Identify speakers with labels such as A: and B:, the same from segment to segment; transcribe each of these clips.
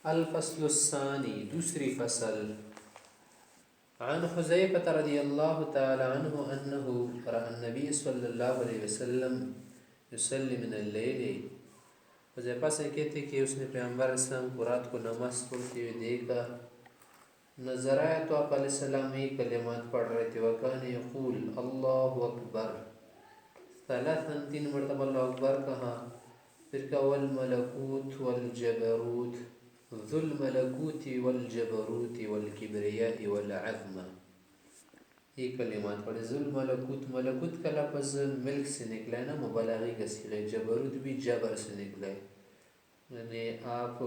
A: الفصل الثانی، دوسری فصل. عن حذیفة رضی اللہ تعالی عنہ انہ رأى النبی صلی اللہ علیہ وسلم یصلی من اللیل. حذیفہ سے کہتے کہ اس نے پیغمبر اسلام کو رات کو نماز پڑھتے ہوئے دیکھا. نظر آیا تو آپ علیہ السلام یہ کلمات پڑھ رہے تھے. وکان یقول اللہ اکبر ثلاثا، 3 مرتبہ اللہ اکبر کہا. پھر کہا والملکوت والجبروت، ذو الملکوت والجبروت والکبریاء والعظمہ. یہ کلمات پڑھے. ذو الملکوت، ملکوت کا لفظ ملک سے نکلا ہے نا، مبالغی کا صیغہ ہے. جبروت بھی جبر سے نکلا ہے، یعنی آپ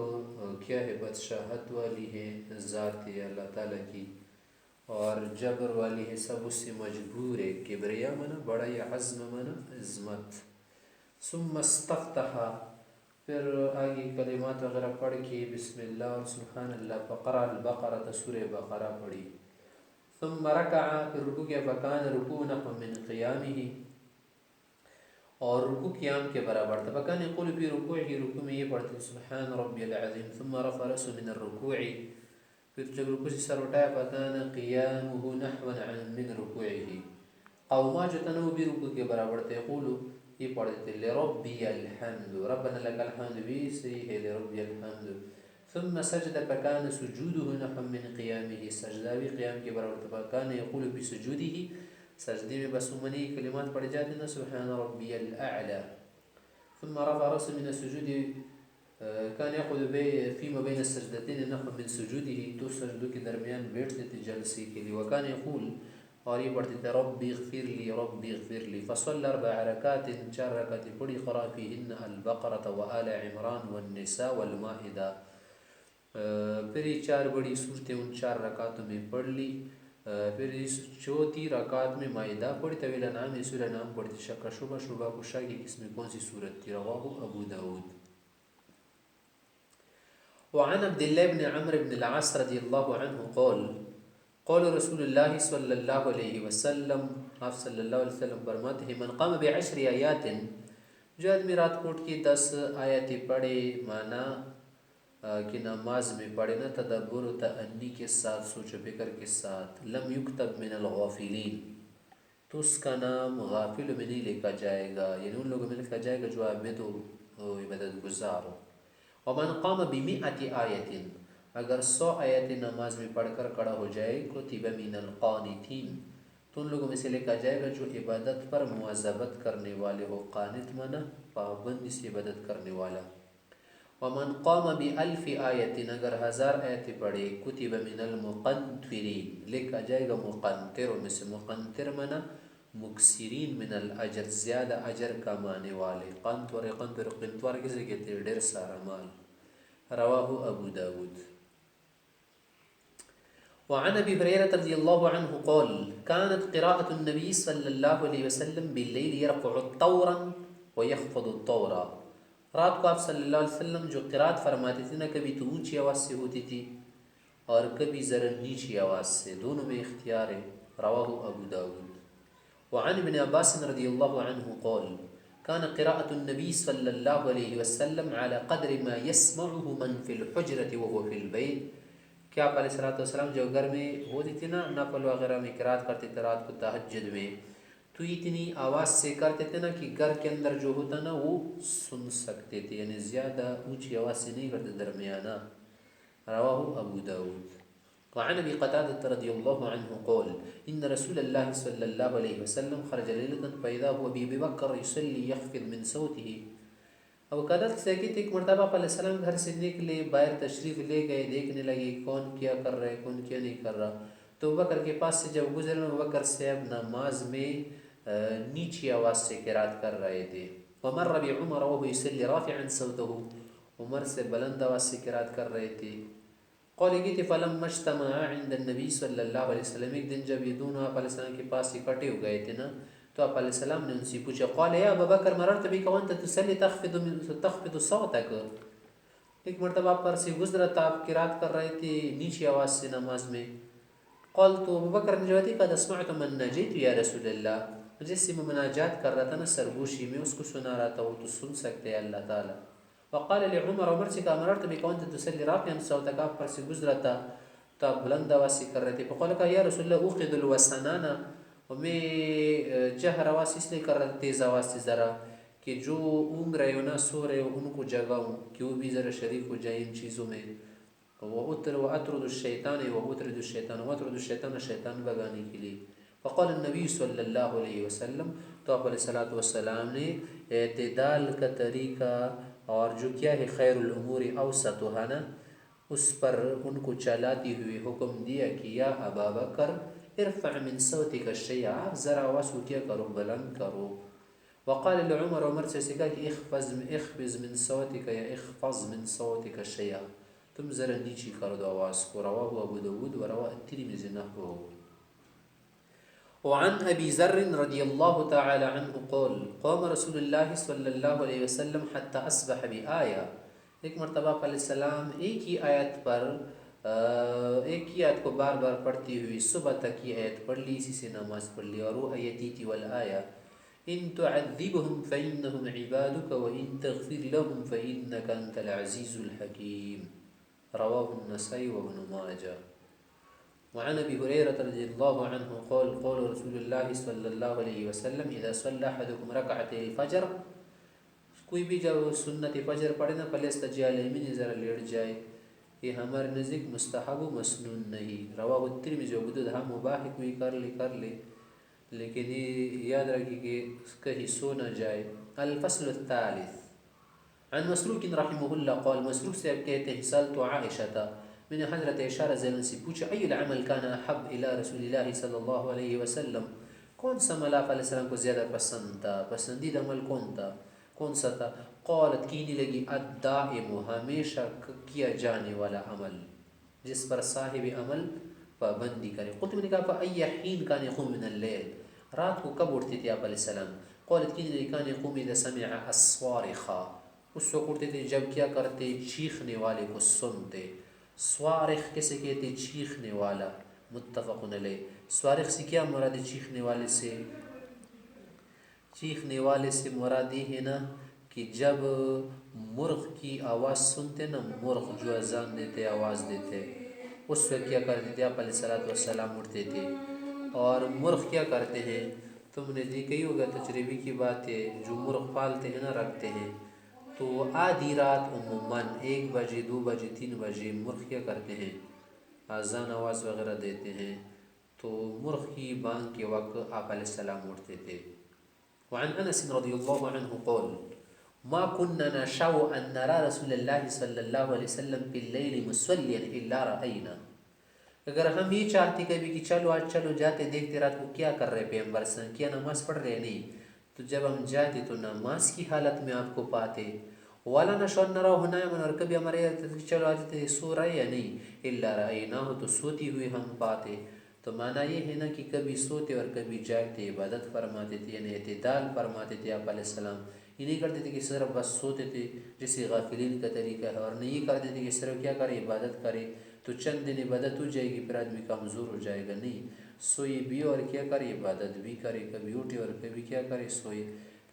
A: کیا ہے، بادشاہت والی ہے ذات ہے اللہ تعالیٰ کی، اور جبر والی ہے، سب اس سے مجبور ہے. کبریا مانا بڑا، یا عظم مانا عظمت. ثم استفتحا، پھر آگے کلمات وغیرہ پڑھ کے بسم اللہ اور سبحان اللہ، فقرأ البقرہ، سورہ بقرہ پڑھی. ثم رکع، پھر رکوع کیا. فکان رکوع نحو من قیامہ، اور رکوع قیام کے برابر تھا. فکان یقول فی رکوعہ، رکوع میں یہ پڑھتے سبحان ربی العظیم. ثم رفع رأسه من الرکوع، پھر جب رکوع سے سر اٹھایا. فکان قیامہ نحو من رکوعہ، قوما جو تھا وہ بھی رکوع کے برابر تھے. یقول، یہ پڑھتے تھے لربی الحمد، ربنا لک الحمد بھی صحیح ہے، لربی الحمد. ثم سجد، فکان سجودہ نحو من قیامہ، سجدہ بھی قیام کے برابر تھا. فکان یقول فی سجودہ، سجدے میں بس عمومی کلمات پڑھ جاتے نا، سبحان ربی الاعلی. ثم رفع رأسه من السجود، كان يأخذ فيما بين السجدتين نحو من سجوده، تو سجدوں کے درمیان بیٹھتے تھے جلسے کے لیے. وكان يقول، اور یہ پڑھتے تھے ربی اغفر لی، ربی اغفر لی. فصلى 4 رکعات، 4 رکعتیں پڑھی. قرأ فیہن البقرة وآل عمران والنساء والمائدہ. پھر یہ 4 بڑی صورتیں ان 4 رکعتوں میں پڑھ لی. پھر اس چوتھی رکعت میں مائدہ پڑھی. طویل انعام، سورہ نام پڑھی تھی. شک شبہ، شبہ کو شک کی اس میں کون سی صورت تھی. رواہ ابو داود. وعن عبد الله بن عمرو بن العاص رضی اللہ عنہ قال قال رسول اللہ صلی اللہ علیہ وسلم، آپ صلی اللہ علیہ وسلم فرماتے ہیں من قام ب10 آیات، جو آدمی رات کو اٹھ کے 10 آیتیں پڑھے، مانا کہ نماز میں پڑھے نا، تدبر و تأنی کے ساتھ، سوچ و فکر کے ساتھ. لم یکتب من الغافلین، تو اس کا نام غافل میں نہیں لکھا جائے گا، یعنی ان لوگوں میں لکھا جائے گا جو عابد و عبادت گزار ہو. ومن قام ب100 آیت، اگر 100 آیت نماز میں پڑھ کر کھڑا ہو جائے، کتب من القانتین، تو ان لوگوں میں سے لکھا جائے گا جو عبادت پر مواظبت کرنے والے ہو. قانت مانا پابندی سے عبادت کرنے والا. ومن قام ب1000 آیت، اگر 1000 آیتیں پڑھے، کتب من المقنطرین، لکھا جائے گا مقنطروں میں سے. مقنطر مانا مکثرین من الاجر، زیادہ اجر کمانے والے. قنطور کسے کہتے ہیں؟ ڈھیر سارا مال. رواہ ابو داود. وعن ابی ہریرہ رضی اللہ عنہ قال كانت قراءة النبی صلی اللہ علیہ وسلم باللیل یرفع طورا ویخفض طورا. رات کو آپ صلی اللہ علیہ وسلم جو قرات فرماتے تھے نا، کبھی تو اونچی آواز سے ہوتی تھی اور کبھی ذرا نیچی آواز سے، دونوں میں اختیار ہے. رواہ ابو داود. وعن ابن عباس رضی اللہ عنہ قال كان قراءة النبي صلی اللہ علیہ وسلم على قدر ما يسمعه من في الحجرة وهو في البيت. کیا آپ علیہ السلام جو گھر میں ہوتی تھی نا، نفل وغیرہ میں قرات کرتے تھے رات کو تہجد میں، تو اتنی آواز سے کرتے تھے نا کہ گھر کے اندر جو ہوتا نا وہ سن سکتے تھے، یعنی زیادہ اونچی آواز سے نہیں کرتے، درمیانہ. رواہ ابو داود. وعن ابی قتادة رضی اللہ عنہ قال ان رسول اللہ صلی اللہ علیہ وسلم خرج لیلة فاذا هو بابی بکر یصلی یخفض من صوته. ابو قتادہ سے کہتے ایک مرتبہ آپ علیہ السلام گھر سے نکلے، باہر تشریف لے گئے، دیکھنے لگے کون کیا کر رہا ہے، کون کیا نہیں کر رہا. تو بکر کے پاس سے جب گزرے، بکر صاحب نماز میں نیچی آواز سے قرات کر رہے تھے. ومر بعمر وهو يصلي رافعا صوته، عمر سے بلند آواز سے قرات کر رہے تھے. قال یہ تھے فلما اجتمع عند النبی صلی اللہ علیہ وسلم، ایک دن جب یہ دونوں آپ علیہ السلام کے پاس اکٹھے ہو گئے تھے نا، تو آپ علیہ السلام نے ان سے پوچھا قال یا ابا بکر مررت بک وانت تصلی تخفض صوتک. ایک مرتبہ آپ پر سے گزرا تھا، آپ قرات کر رہے تھے نیچی آواز سے نماز میں. قال تو ابو بکر نے جواب دیا قد سمعت من نجیت یا رسول اللہ، جس سے میں مناجات کر رہا تھا نا سرگوشی میں، اس کو سنا رہا تھا، وہ تو سن سکتے ہیں اللہ تعالیٰ. وقال لعمر، عمر سے کہا مررت بک وانت تصلی راقیا صوتک، آپ پر سے گزرا تھا تو آپ بلند آواز سے کر رہے تھے. فقال کہا یا رسول اللہ اوقد الوسنانا، اور میں جہر آواز اس لیے کر رہا تھا تیز آواز سے ذرا کہ جو اونگ رہے ہو نہ سو رہے ہو ان کو جگاؤں کہ وہ بھی ذرا شریک ہو جائے ان چیزوں میں. وَأَطْرُدُ الشَّيْطَانِ وَأُطْرِدُ الشَّيْطَانَ وَأَطْرُدُ الشَّيْطَانَ، شیطان بگانے کے لیے. فقال النبی صلی اللہ علیہ وسلم، تو آپ علیہ الصلوۃ والسلام نے اعتدال کا طریقہ اور جو کیا ہے خیر الامور اوسطھا نا، اس پر ان کو چلاتی ہوئے حکم دیا کہ یا ابا بکر ارفع من صوتک الشیء، آپ ذرا آواز کو کیا کرو بلند کرو. وقال لعمر، عمر سے کہا کہ اخفض من صوتک یا اخفض من صوتک الشیء، تم ذرا نیچی کر دو آواز کو. رواہ ابو داود و رواہ الترمذی نحوہ. وعن ابی ذر رضی اللہ تعالی عنہ قال قام رسول اللہ صلی اللہ علیہ وسلم حتی اصبح بآیہ، ایک مرتبہ علیہ السلام ایک ہی آیت پر ایک ہی آیت کو بار بار پڑھتی ہوئی صبح تک یہ آیت پڑھ لی، اسی سے نماز پڑھ لی. اور وہ آیتی تھی والآیہ ان تعذبهم فإنهم عبادك وإن تغفر لهم فإنك أنت العزيز الحكيم. رواه النسائی وابن ماجہ. وعن ابی ہریرہ رضی اللہ عنہ قال قال رسول اللہ صلی اللہ علیہ وسلم اذا صلی احدکم رکعتي الفجر، کوئی بھی جب سنت فجر پڑھے نا فلیستجع الیمین، ذرا لیٹ جائے. یہ ہمارے نزدیک مستحب و مسنون نہیں. رواہ الترمذی و ابو ہاں مباح کوئی کر لے لیکن یہ یاد رکھیے کہ کہیں سو نہ جائے. الفصل الثالث عن مسروق رحمہ اللہ قال، مسروق سے اب کہتے ہیں سألت عائشہ، میں نے حضرت عائشہ رضی اللہ عنہ سے پوچھا ای العمل کان احب الی رسول اللہ صلی اللہ علیہ وسلم، کون سا عمل آپ علیہ السلام کو زیادہ پسند تھا، پسندیدہ عمل کون سا تھا؟ قالت، کہنے لگی الدائم، ہمیشہ کیا جانے والا عمل جس پر صاحب عمل پابندی کرے. قلت، میں نے کہا فأی حین کان یقوم من اللیل، رات کو کب اٹھتے تھے آپ علیہ السلام؟ قالت، کہنے لگی کان یقوم اذا سمع الصوارخ، اس وقت اٹھتے تھے جب کیا کرتے چیخنے والے کو سنتے. صوارخ کسے کہتے؟ چیخنے والا. متفق علیہ. صوارخ سے کیا مراد ہے؟ چیخنے والے سے مراد یہ ہے نا کہ جب مرغ کی آواز سنتے نا، مرغ جو اذان دیتے آواز دیتے، اس وقت کیا کرتے تھے آپ علیہ الصلوۃ والسلام اٹھتے تھے. اور مرغ کیا کرتے ہیں، تم نے دیکھا ہی ہوگا، تجربے کی بات ہے، جو مرغ پالتے ہیں نا رکھتے ہیں، تو آدھی رات عموماً 1 بجے 2 بجے 3 بجے مرغ کیا کرتے ہیں، اذان آواز وغیرہ دیتے ہیں. تو مرغ کی بانگ کے وقت آپ علیہ السلام اٹھتے تھے. وعن انس رضی اللہ عنہ قال ما كنا نشاء ان نرى رسول اللہ صلی اللہ علیہ وسلم في الليل مصليا الا رأينا، اگر ہم یہ چاہتے کبھی کہ چلو آج چلو جاتے دیکھتے رات کو کیا کر رہے پیغمبر صلی اللہ علیہ وسلم، کیا نماز پڑھ رہے نہیں، تو جب ہم جاتے تو نماز کی حالت میں آپ کو پاتے. والا نشاء ان نراه نائما، اور کبھی ہمارے چلو آج سو رہے یا نہیں، الا رأيناه، تو سوتی ہوئے ہم پاتے. تو معنی یہ ہے نا کہ کبھی سوتے اور کبھی جاگتے، عبادت فرماتے تھے، یعنی اعتدال فرماتے تھے آپ علیہ السلام. یہ نہیں کرتے تھے کہ صرف بس سوتے تھے جیسے غافلین کا طریقہ ہے، اور نہیں کرتے تھے کہ صرف کیا کرے عبادت کرے تو چند دن عبادت ہو جائے گی پھر آدمی کمزور ہو جائے گا. نہیں، سوئی بھی اور کیا کرے عبادت بھی کرے، کبھی اٹھے اور کبھی کیا کرے سوئے.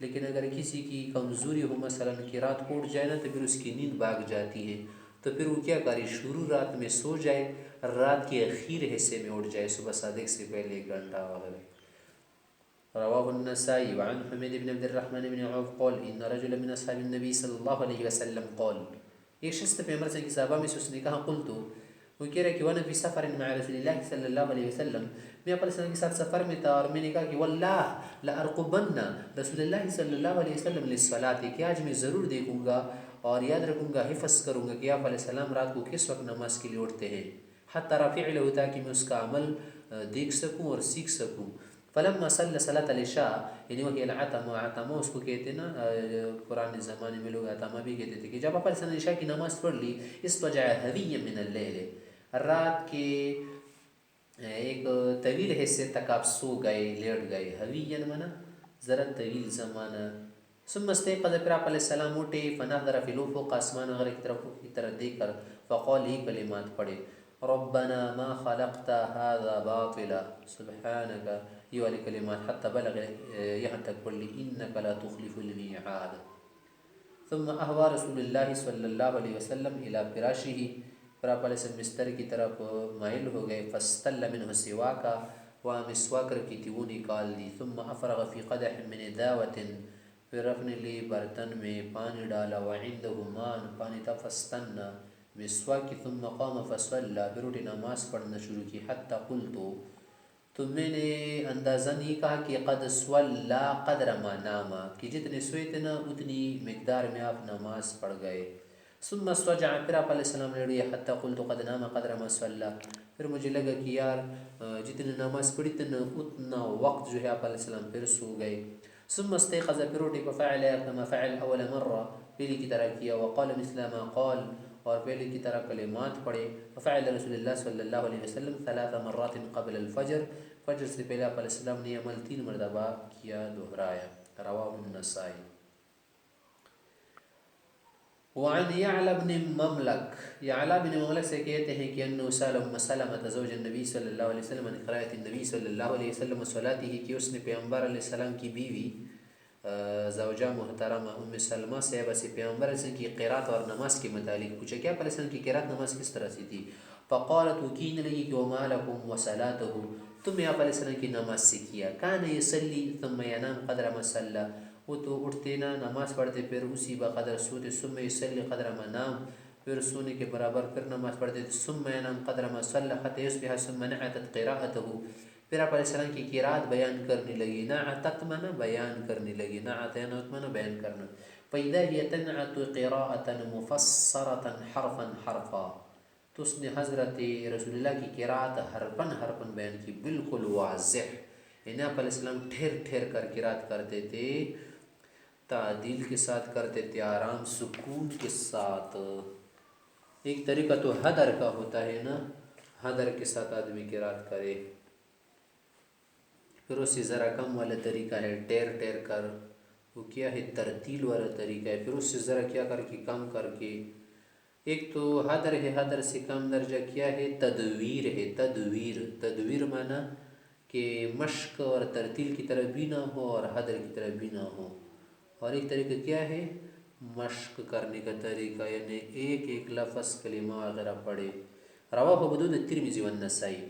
A: لیکن اگر کسی کی کمزوری ہو، مثلا کہ رات کو اٹھ جائے نا تو پھر اس کی نیند بھاگ جاتی ہے، تو پھر وہ کیا کرے شروع رات میں سو جائے، رات کے اخیر حصے میں اٹھ جائے، صبح صادق سے پہلے 1 گھنٹہ وغیرہ. رواہ النسائی. وعن حمید بن عبد الرحمن بن عوف قال ان رجلا من اصحاب النبی صلی اللہ علیہ وسلم قال، ایک شخص پیغمبر صلی اللہ علیہ وسلم کی صحابہ میں سے اس نے کہا قلتو، وہ کہہ رہا کہ وانا فی سفر مع رسول اللہ صلی اللہ علیہ وسلم، میں آپ علیہ السلام کے ساتھ سفر میں تھا، اور میں نے کہا کہ واللہ لارقبن رسول اللہ صلی اللہ علیہ وسلم للصلاۃ، کہ آج میں ضرور دیکھوں گا اور یاد رکھوں گا، حفظ کروں گا کہ آپ علیہ السلام رات کو کس وقت نماز کے لیے اٹھتے ہیں، حتی رافع له، تاکہ میں اس کا عمل دیکھ سکوں اور سیکھ سکوں. فلما صلی صلاۃ العشاء، یعنی وہی العتمہ، عتمہ اس کو کہتے ہیں نا، پرانے زمانے میں لوگ عتمہ بھی کہتے تھے، کہ جب آپ علیہ عشاء کی نماز پڑھ لی، استجع حوی من اللیل، رات کے ایک طویل حصے تک آپ سو گئے، لیٹ گئے. حوی مانا ذرا طویل زمانہ. ثم استيقظ، پھر آپ علیہ السلام اٹھے، فنظر فی الافق، آسمان وغیرہ کی طرف دیکھ کر، فقال، ہی کلمات پڑھے، ربنا ما خلقت هذا باطلا، سبحانك، یہ والی کلمات حتی بلغ، یہاں تک پڑھ لی، انک لا تخلف المیعاد. ثم احوا رسول اللہ صلی اللہ علیہ وسلم الی فراشہ، پھر آپ علیہ السلام بستر کی طرف مائل ہو گئے، فاستل منہ سواکا، وہاں مسواک رکھی تھی وہ نکال دی، ثم افرغ فی قدح من دعوت، پھر اپنے لیے برتن میں پانی ڈالا، وعندہ ماء، پانی تھا، فاستنى مسواک کی، ثم قام فصلی، پھر اٹھی نماز پڑھنا شروع کی، حتی قلت، تو میں نے اندازہ نہیں کہا کہ قد صلی قدر ما نام، کہ جتنے سوئے تھے نا اتنی مقدار میں آپ نماز پڑھ گئے، ثم استرجع، پھر آپ علیہ السلام نے لیا، حتی قلت قد نام قدر ما صلی، پھر مجھے لگا کہ یار جتنے نماز پڑھی تھی نا اتنا وقت جو ہے آپ علیہ السلام پھر سو گئے، ثم استيقظ، پھر اٹھے، ففعل كما فعل اول مرہ، پہلی کی طرح کیا، وقال مثل ما قال، اور پہلے کی طرح کلمات پڑھے، ففعل رسول اللہ صلی اللہ علیہ وسلم 3 مرات قبل الفجر، فجر سے پہلے آپ علیہ السلام نے عمل 3 مرتبہ کیا، دہرایا، رواہ النسائی۔ وعن يعلى بن مملك، يعلى بن مملك سے کہتے ہیں کہ انه سأل ام سلمة زوج النبی صلی اللہ علیہ وسلم عن قراءة النبی صلی اللہ علیہ وسلم وصلاته، کہ اس نے پیغمبر علیہ السلام کی بیوی زوجہ محترمہ ام سلمہ سے بس پیغمبر علیہ السلام کی قرات اور نماز کے متعلق پوچھا کہ آپ علیہ السلام کی قرات نماز کس طرح سے تھی، فقالت، وہ کہنے لگی کہ وما لكم وصلاته، تم آپ علیہ السلام کی نماز سے کیا، کان یصلی ثم ینام قدر ما صلی، وہ تو اٹھتے نا نماز پڑھتے پھر اسی بقدر سوتے، ثم یصلی قدر ما نام، پھر سونے کے برابر پھر نماز پڑھتے، ثم ینام قدر ما صلی حتی یصبح، ثم نعتت قراءته، پھر آپ علیہ السلام کی قرات بیان کرنے لگی، نعتت منا بیان کرنے لگی، نعتت منا بیان کرنا، فَإِذَا هِيَ تَنْعَتُ قِرَاءَةً مُفَسَّرَةً حرفا حرفا، تو اس نے حضرت رسول اللہ کی قرات حرفاً حرفاً بیان کی، بالکل واضح، یعنی آپ علیہ السلام ٹھہر ٹھہر کر قرات کرتے تھے، تعدیل کے ساتھ کرتے تھے، آرام سکون کے ساتھ۔ ایک طریقہ تو حدر کا ہوتا ہے نا، حدر کے ساتھ آدمی قرات کرے، پھر اس سے ذرا کم والا طریقہ ہے ٹیر ٹیر کر، وہ کیا ہے ترتیل والا طریقہ ہے، پھر اس سے ذرا کیا کر کے کم کر کے، ایک تو حدر ہے، حدر سے کم درجہ کیا ہے تدویر ہے، تدویر، تدویر معنی کہ مشق اور ترتیل کی طرح بھی نہ ہو اور حدر کی طرح بھی نہ ہو، اور ایک طریقہ کیا ہے مشق کرنے کا طریقہ، یعنی ایک ایک لفظ کلمہ وغیرہ پڑھے، رواہ بدون الترمذی والنسائی۔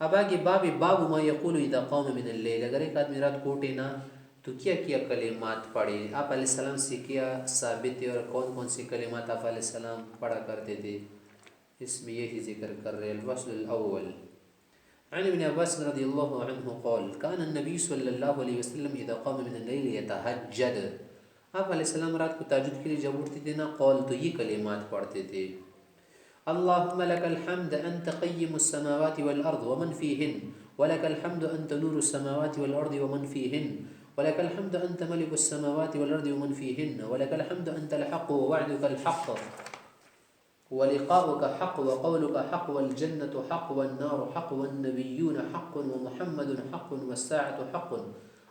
A: اب آگے باب ما یقول اذا قام من اللیل، اگر ایک آدمی رات کو اٹھے نا تو کیا کیا کلمات پڑھے، آپ علیہ السلام سے کیا ثابت ہے اور کون کون سی کلمات آپ علیہ السلام پڑھا کرتے تھے، اس میں یہی ذکر کر رہے ہیں۔ الفصل الاول، عن ابن عباس رضی اللہ عنہ قال كان النبی صلی اللہ علیہ وسلم اذا قام من اللیل یتہجد، آپ علیہ السلام رات کو تہجد کے لیے جب اٹھتے تھے نا قال تو یہ کلمات پڑھتے تھے، اللهم لك الحمد أنت قيم السماوات والأرض ومن فيهن، ولك الحمد أنت نور السماوات والأرض ومن فيهن، ولك الحمد أنت ملك السماوات والأرض ومن فيهن، ولك الحمد أنت الحق ووعدك الحق ولقاؤك حق وقولك حق والجنة حق والنار حق والنبيون حق ومحمد حق والساعة حق،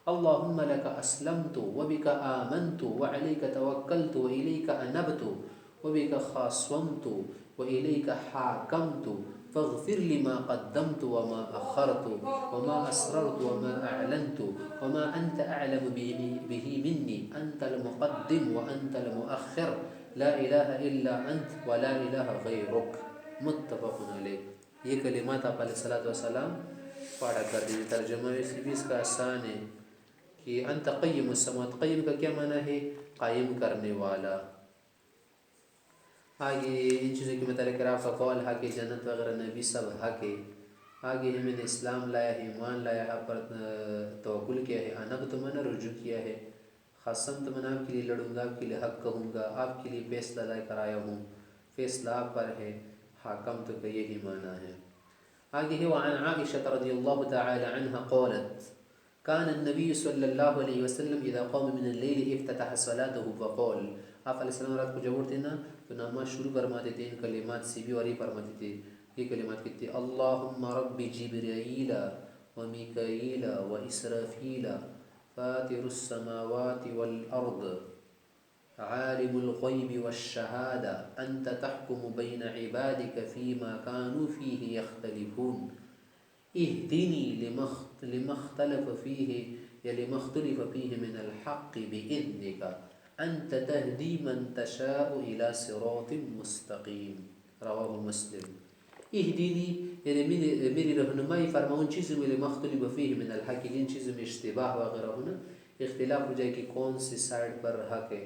A: اللهم لك أسلمت وبك آمنت وعليك توكلت وإليك أنبت وبك خاصمت وإليك حاكمت، فاغفر لي ما قدمت وما أخرت وما أسررت وما أعلنت وما أنت أعلم به مني، أنت المقدم وأنت المؤخر، لا إله إلا أنت ولا إله غيرك، متفق علیہ۔ یہ کلمات آپ علیہ الصلوۃ والسلام پڑھا کر دیجیے۔ ترجمہ ویسے بھی اس کا آسان ہے کہ انت قیم السماوات، قیم کا کیا معنی ہے قائم کرنے والا، آگے ان چیزوں کے متعلق رافع قول حق جنت وغیرہ نبی سب حق ہے، آگے ہمیں نے اسلام لایا ہے، ایمان لایا ہے، پر توکل کیا ہے، انب تو میں نے رجوع کیا ہے، خاصم تو میں آپ کے لیے لڑوں گا، آپ کے لیے حق کہوں گا، آپ کے لیے فیصلہ لے کر آیا ہوں، فیصلہ آپ پر ہے، حاکم تو کہ یہی معنی ہے۔ آگے ہے وعن عائشہ رضی اللہ تعالی عنہ قالت كان النبي صلی اللہ علیہ وسلم اذا قام من اللیل افتتح صلاته فقال، آپ علیہ السلام رات کو جب اٹھتے نا تو نماز شروع فرماتے تھے ان کلمات سے بھی، اور یہ فرماتے تھے، یہ کلمات کہتے ہیں اللہم رب جبرائیل ومیکائیل واسرافیل فاطر السماوات والارض عالم الغیب والشہادہ انت تحکم بین عبادک فیما كانوا فیہ یختلفون اہدنی لما اختلف فیہ من الحق بإذنک انت تهدی من تشاء الى صراط مستقیم. رواہ مسلم. اہدینی یعنی میری رہنمائی فرما ان چیزوں میں مختلف فیہ من الحق، جن چیزوں میں اشتباہ وغیرہ ہونا اختلاف ہو جائے کہ کون سی سائڈ پر حق ہے.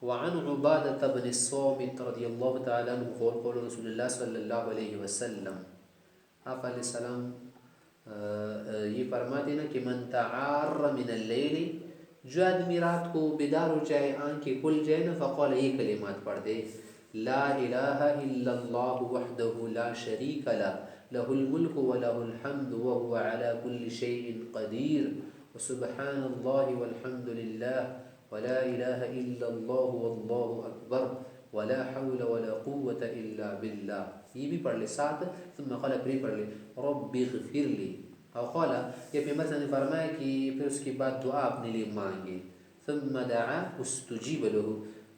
A: وعن عبادة بن الصامت رضی اللہ تعالیٰ عنہ قول قول رسول اللہ صلی اللہ علیہ وسلم، آپ علیہ السلام یہ فرماتے ہیں کہ من تعار من اللیل، جو آدمی رات کو بیدار ہو جائے، آنکھیں کھل جائے نا، فقال یہ کلمات پڑھ دے، لا الہ الا اللہ وحدہ لا شریک لہ لہ الملک ولہ الحمد وهو على كل شیء قدیر وسبحان اللہ والحمد للہ ولا الہ الا اللہ واللہ اکبر ولا حول ولا قوة الا باللہ. یہ بھی پڑھ لے ساتھ. ثم قال پھر پڑھ لے رب اغفر لی، اور قال یہ پیغمبر نے فرمایا کہ پھر اس کے بعد دعا اپنے لیے مانگے. ثم دعا استجیب له،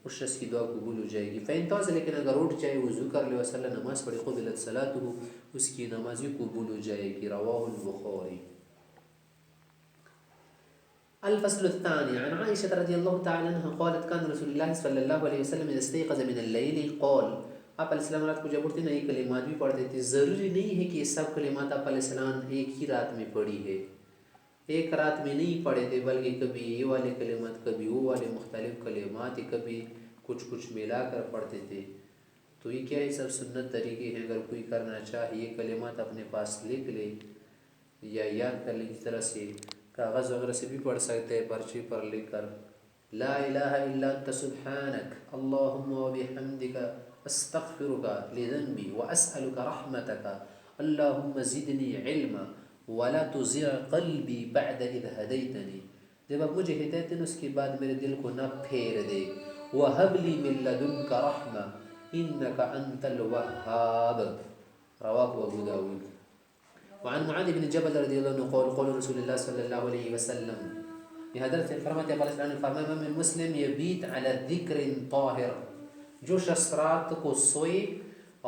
A: اس شخص کی دعا قبول ہو جائے گی. فإن تواضع، لیکن اگر اٹھ جائے وضو کر لے وصلی نماز پڑھے، قبلت صلاته، اس کی نماز بھی قبول ہو جائے گی. رواہ البخاری. الفصل الثاني عن عائشة رضی اللہ تعالی عنہ قالت كان رسول اللہ صلی اللہ علیہ وسلم اذا استيقظ من الليل قال، آپ علیہ السلام رات کو جب اٹھتے نا یہ کلمات بھی پڑھتے تھے. ضروری نہیں ہے کہ یہ سب کلمات آپ علیہ السلام ایک ہی رات میں پڑھی ہے، ایک رات میں نہیں پڑھے تھے، بلکہ کبھی یہ والے کلمات کبھی وہ والے مختلف کلمات، کبھی کچھ ملا کر پڑھتے تھے. تو یہ کیا ہے، سب سنت طریقے ہیں. اگر کوئی کرنا چاہے یہ کلمات اپنے پاس لکھ لے یا یاد کر لے، اس طرح سے کاغذ وغیرہ سے بھی پڑھ سکتے ہیں، پرچے پر لکھ کر. لا الہ الا انت سبحانک اللہم وبحمدک استغفرک لذنبی واسألک رحمتک اللہم زدنی علما ولا تزغ قلبی بعد اذ ہدیتنی. جب آپ مجھے ہدایت دیں اس کے بعد میرے دل کو نہ پھیر دے. وہب لی من لدنک رحمہ انک انت الوہاب. رواہ ابو داود. وعن معاذ بن جبل رضی اللہ عنہ قول قول رسول اللہ صلی اللہ علیہ وسلم، یہ حضرت فرماتے ہیں علیہ السلام فرمایا من مسلم یبیت علی ذکر طاہر، جو شخص رات کو سوئے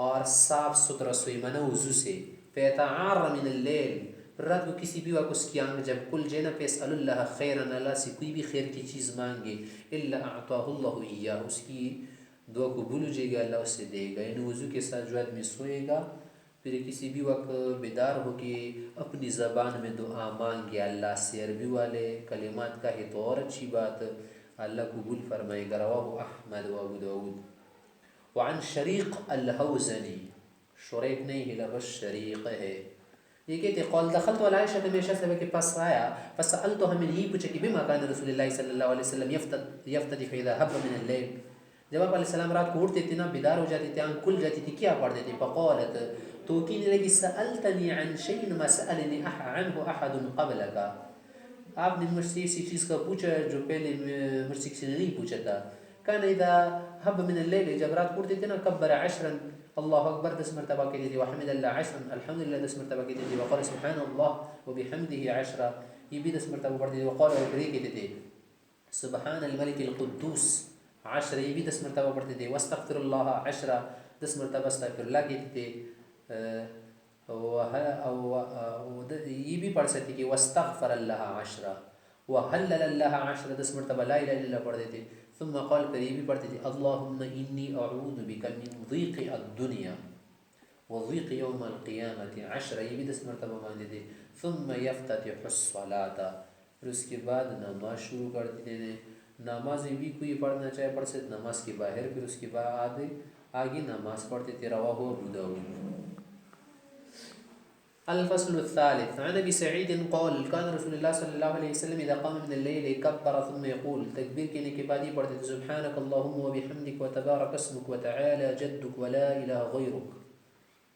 A: اور صاف ستھرا سوئے مانا وضو سے، فیتعار من اللیل، رات کو کسی بھی وقت اس کی آنکھ جب کھل جائے نا، فیسأل اللہ خیرا، اللہ سے کوئی بھی خیر کی چیز مانگے، الا اعطاہ اللہ ایاہ، اس کی دعا قبول ہو جائے گا، اللہ اس سے دے گا. یعنی وضو کے ساتھ جو آدمی سوئے گا پھر کسی بھی وقت بیدار ہو کے اپنی زبان میں دعا مانگے اللہ سے، عربی والے کلمات کا ہے تو اور اچھی بات، اللہ قبول فرمائے گا. رواہ احمد و ابو داود. وعن شریق الحوزنی، شریق نہیں ہے لفظ شریق ہے. یہ کہتے قال دخلت على عائشہ، میں عائشہ صاحبہ کے پاس آیا، فسألتها من، ہی پوچھا کہ بما كان رسول اللہ صلی اللہ علیہ وسلم یفتتح اذا هب من اللیل، جب آپ علیہ السلام رات کو اٹھتے تھے نا، بیدار ہو جاتے تھے، آنکھ کھل جاتی تھی، کیا پڑھتے تھے؟ فقالت، تو کہنے لگی سألتنی عن شیء ما سألنی عنہ احد قبلک، آپ نے مجھ سے اسی چیز کا پوچھا جو پہلے مجھ سے کسی نے نہیں پوچھا تھا. کان اذا حب من اللیل، جب رات کو اٹھتے تھے نا، کبر عشرا، اللہ اکبر 10 مرتبہ کہتے تھے، وحمد اللہ عشرا، الحمدللہ 10 مرتبہ کہتے تھے، وقال سبحان اللہ وبحمدہ عشرا، یہ بھی 10 مرتبہ پڑھتے تھے، وقال اور پھر کہتے تھے سبحان الملک القدوس عشرا، یہ بھی 10 مرتبہ پڑھتے تھے، واستغفر اللہ عشرا، 10 مرتبہ استغفر اللہ کہتے تھے. یہ بھی پڑھ سکتے کہ واستغفر اللہ عشرا، وحلل اللہ عشرا، 10 مرتبہ لا الہ الا اللہ پڑھتے تھے. ثم قال، پھر یہ بھی پڑھتے تھے اللہم انی اعوذ بک من ضیق الدنیا وضیق یوم القیامت عشرا، یہ بھی 10 مرتبہ مانتے تھے. ثم یفتتح الصلاۃ، پھر اس کے بعد نماز شروع کرتے تھے. نماز بھی کوئی پڑھنا چاہے پڑھ سکتے نماز کے باہر، پھر اس کے بعد آگے نماز پڑھتے تھے. رواہ ابو داود. الفصل الثالث عن ابي سعيد قال كان رسول الله صلى الله عليه وسلم اذا قام من الليل كبر ثم يقول، تکبیر کہنے کے بعد یہ پڑھتے تھے سبحانك اللهم وبحمدك وتبارك اسمك وتعالى جدك ولا اله غيرك،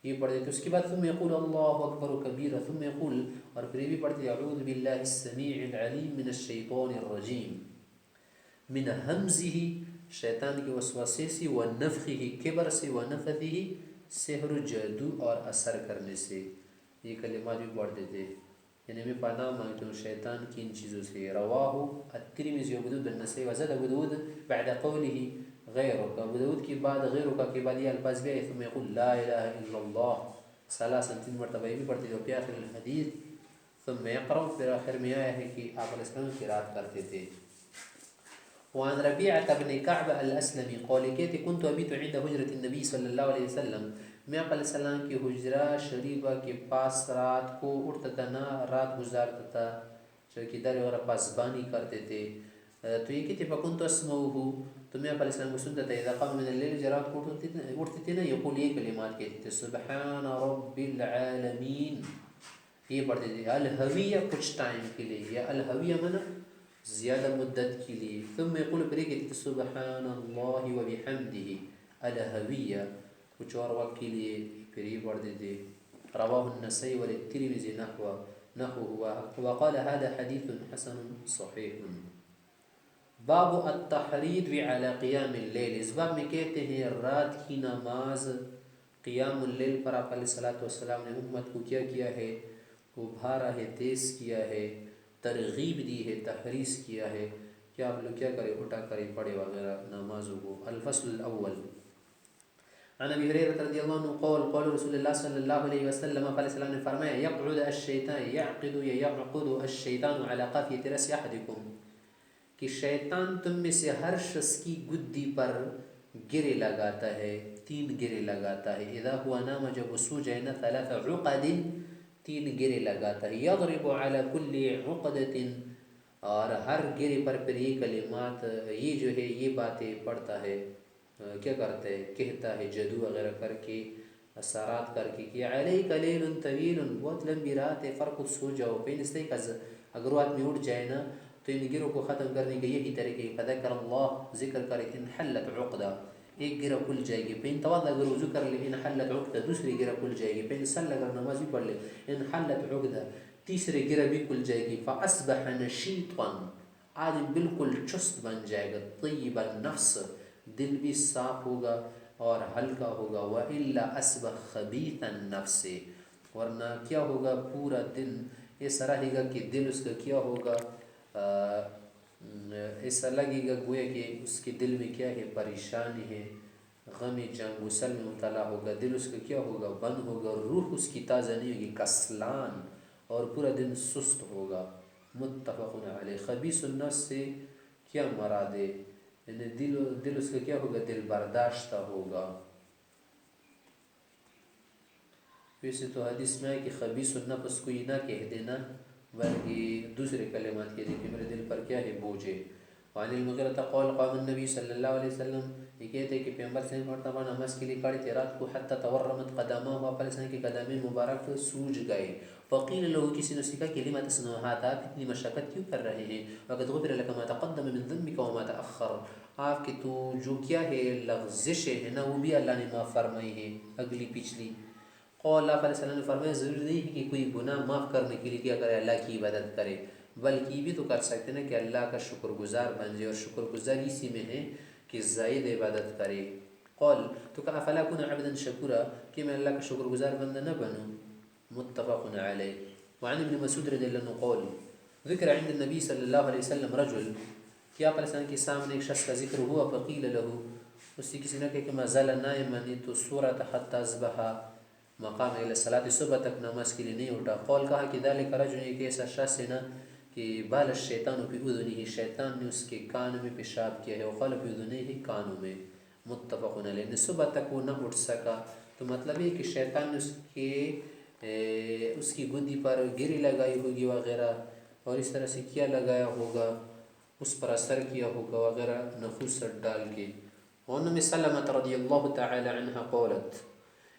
A: یہ پڑھتے تھے. اس کے بعد ثم يقول الله اكبر كبيرا، ثم يقول، اور پھر بھی پڑھتے اعوذ بالله السميع العليم من الشيطان الرجيم من همزه، شیطان کے وسوسے سے، ونفخه کبر سے، ونفثه سحر جادو اور اثر کرنے سے. یہ کلمات بھی پڑھتے تھے، یعنی میں پناہ مانگتا ہوں شیطان کی ان چیزوں سے. رواہ الترمذی وابو داود والنسائی وزاد ابو داود بعد قوله غیرک، ابو داود کے بعد غیرک کے بعد یہ الفاظ بھی آئے، ثم يقول لا الہ الا اللہ ثلاثا، 3 مرتبہ یہ بھی پڑھتے تھے. وفي آخر الحدیث ثم يقرأ، پھر آخر میں آیا ہے کہ آپ علیہ السلام قرات کرتے تھے. وعن ربيعة بن كعب الأسلمي قال كيتي كنت أبيت عند هجرة النبي صلى الله عليه وسلم میں علیہ السلام کی حجرہ شریفہ کے پاس رات کو اٹھتا تھا نا رات گزارتا تھا چوکیداری اور پاسبانی کرتے تھے تو یہ کہتے فکنت اسمعه تو میں علیہ السلام کو سنتا تھا اذا قام من اللیل جب رات کو اٹھتے تھے نا یقول یہ کلمات کہتے تھے سبحان رب العالمین یہ پڑھتے تھے الہویہ کچھ ٹائم کے لیے یا الہویہ منا زیادہ مدت کے لیے ثم یقول پھر کہتے تھے سبحان اللہ وبحمدہ الہویہ کچھ اور وقت کے لیے پھر یہ پڑھتے تھے رواہ النسائی والترمذی نحوه وقال هذا حدیث حسن صحیح باب التحرید على قیام اللیل اس باب میں کہتے ہیں رات کی نماز قیام اللیل پر آپ علیہ الصلوۃ والسلام نے امت کو کیا ہے ابھارا ہے تیز کیا ہے ترغیب دی ہے تحریض کیا ہے کہ آپ لوگ کیا کرے اٹھا کرے پڑھے وغیرہ نمازوں کو الفصل الاول عن ابی ہریرہ رضی اللہ عنہ قال قال رسول اللہ صلی اللہ علیہ وسلم علیہ السلام نے فرمایا یقعد الشیطان یعقد الشیطان علی قافیۃ رأس احدکم کہ شیطان تم میں سے ہر شخص کی گدی پر گرے لگاتا ہے 3 گرے لگاتا ہے اذا هو نام جب وہ سو جائے نا 3 عقد 3 گرے لگاتا ہے یضرب علی کل عقدۃ اور ہر گرے پر پھر یہ کلمات یہ جو ہے یہ باتیں پڑھتا ہے کیا کرتا ہے کہتا ہے جدو وغیرہ کر کے اثرات کر کے کہ علیک لیل طویل بہت لمبی رات ہے فرق سو جاؤ پین اس طرح کا اگر وہ آدمی اٹھ جائے نا تو ان گروں کو ختم کرنے کا یہی طریقے فذکر اللہ ذکر کرے ان حلت عقدہ ایک گرہ کھل جائے گی پین توضع اگر وضو کر لے ان حلت عقدہ دوسری گرہ کھل جائے گی پین صلی اگر نماز بھی پڑھ لے ان حلت عقدہ تیسری گرہ بھی کھل جائے گی فاصبح نشیطا آدمی بالکل چست بن جائے گا طیب النفس دل بھی صاف ہوگا اور ہلکا ہوگا وَإِلَّا أَصْبَحَ خَبِيثَ النَّفْسِ ورنہ کیا ہوگا پورا دن ایسا رہے گا کہ دل اس کا کیا ہوگا ایسا لگے گا گویا کہ اس کے دل میں کیا ہے پریشانی ہے غم جنگ غسل میں مبتلا ہوگا دل اس کا کیا ہوگا بند ہوگا روح اس کی تازہ نہیں ہوگی کسلان اور پورا دن سست ہوگا متفق علیہ خبیث النفس سے کیا مراد ہے یعنی دل اس کا کیا ہوگا دل برداشتہ ہوگا ویسے تو حدیث میں ہے کہ خبیث النفس کو یہ نہ کہہ دینا بلکہ دوسرے کلمات کہہ دیں کہ میرے دل پر کیا ہے بوجھے وعن المغیرہ قال قام النبی صلی اللہ علیہ وسلم یہ کہتے ہیں کہ پیغمبر سے مرتبہ نماز کے لیے کھڑے تھے رات کو حتی تورمت قدمہ ہوا پلسان کے قدمیں مبارک سوج گئے فقیل لہو کسی نے سکھا کہ لما تصنعوا هذا آپ اتنی مشقت کیوں کر رہے ہیں وقد غفر لك ما تقدم من ذنبك وما تأخر آپ کے تو جو کیا ہے لغزش ہے نا وہ بھی اللہ نے معاف فرمائی ہے اگلی پچھلی قول اللہ علیہ وسلم نے فرمایا ضروری نہیں ہے کہ کوئی گناہ معاف کرنے کے لیے کیا کرے اللہ کی عبادت کرے بلکہ یہ بھی تو کر سکتے نا کہ اللہ کا شکر گزار بن جائے اور شکر گزار اسی میں ہے کہ زائد عبادت کرے قول تو کہا فلا کن عبدا شکورا کہ میں اللہ کا شکر گزار بندہ نہ بنوں متفق علیہ وعن ابن مسعود رضی اللہ عنہ قول ذکر عند النبی صلی اللہ علیہ وسلم رجل کہ آپ علیہ السلام کے سامنے ایک شخص کا ذکر ہوا فقیل لہو اس سے کسی نے کہا کہ ما زال نائما تو سورت حتی اصبحا مقام اہل صلاۃ صبح تک نماز کے لیے نہیں اٹھا قول کہا کہ ذالک رجل ایک ایسا شخص ہے نا کہ بال الشیطان فی اذنہ شیطان نے اس کے کان میں پیشاب کیا ہے وقال فی اذنہ کانوں میں متفق علیہ صبح تک وہ نہ اٹھ سکا تو مطلب یہ کہ شیطان نے اس کی گدی پر گری لگائی ہوگی وغیرہ اور اس طرح سے کیا لگایا ہوگا اس پر اثر کیا ہوگا وغیرہ نحوست ڈال کے ام سلمۃ رضی اللہ تعالی عنہ قالت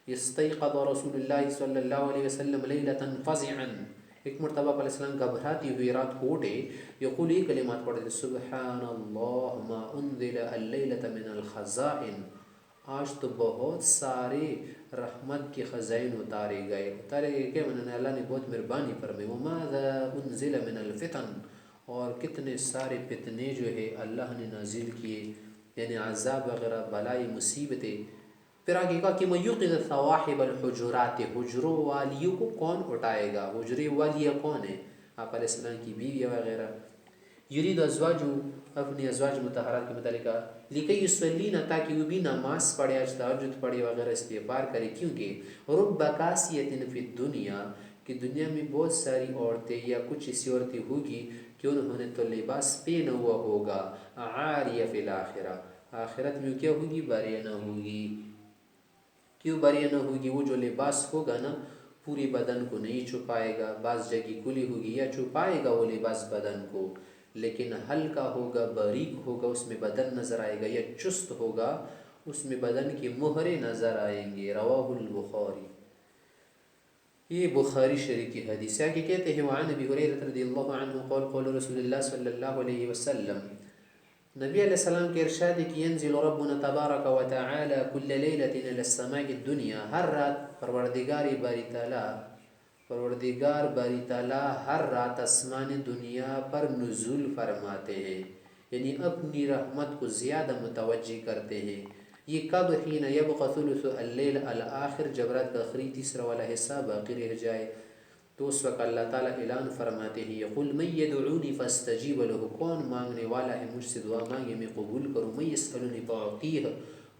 A: استيقظ رسول اللہ صلی اللہ علیہ وسلم لیلۃ فزعا ایک مرتبہ علیہ السلام گھبراتی ہوئی رات کو اٹھے یقول یہ کلمات پڑھتے سبحان اللہ ما انزل اللیلۃ من الخزائن آج تو بہت سارے رحمت کے خزائن اتارے گئے کہ اللہ نے بہت مہربانی فرمائی وماذا انزل من الفتن اور کتنے سارے فتنے جو ہے اللہ نے نازل کیے یعنی عذاب وغیرہ بلائی مصیبتیں پھر آگے کہا کہ میوقظ ثواحب الحجرات حجروں والیوں کو کون اٹھائے گا حجرے والیہ کون ہے آپ علیہ السلام کی بیوی وغیرہ یرید ازواج اپنی ازواج مطہرات کے متعلقہ لکی یصلینا تاکہ وہ بھی نماز پڑھے آج تہجد پڑھے وغیرہ استغفار کرے کیونکہ رب کاسیۃ فی الدنیا کہ دنیا میں بہت ساری عورتیں یا کچھ ایسی عورتیں ہوگی کہ انہوں نے تو لباس پہنا ہوا ہوگا عاریہ فی الآخرہ، آخرت میں کیا ہوگی؟ باریہ نہ ہوگی۔ کیوں باریہ نہ ہوگی؟ وہ جو لباس ہوگا نا پوری بدن کو نہیں چھپائے گا، بعض جگہ کھلی ہوگی یا چھپائے گا وہ لباس بدن کو، لیکن ہلکا ہوگا، باریک ہوگا، اس میں بدن نظر آئے گا، یا چست ہوگا اس میں بدن کی مہریں نظر آئیں گے۔ رواہ البخاری، یہ بخاری شریف کی حدیث ہے کہ کہتے ہیں وعن ابی ہریرہ رضی اللہ عنہ قال قال رسول اللہ صلی اللہ علیہ وسلم، نبی علیہ السلام کے ارشاد کہ ینزل ربنا تبارک و تعالی کل لیلۃ الی السماء الدنیا، ہر رات پروردگار باری تعالی ہر رات آسمان دنیا پر نزول فرماتے ہیں، یعنی اپنی رحمت کو زیادہ متوجہ کرتے ہیں۔ یہ کب؟ حین یبقى ثلث اللیل الآخر، جب رات کا آخری تیسرا والا حصہ باقی رہ جائے تو اس وقت اللہ تعالیٰ اعلان فرماتے ہیں یقول من یدعونی فاستجیب له، کون مانگنے والا ہے مجھ سے دعا مانگے میں قبول کروں، من یسألنی فاعطیہ،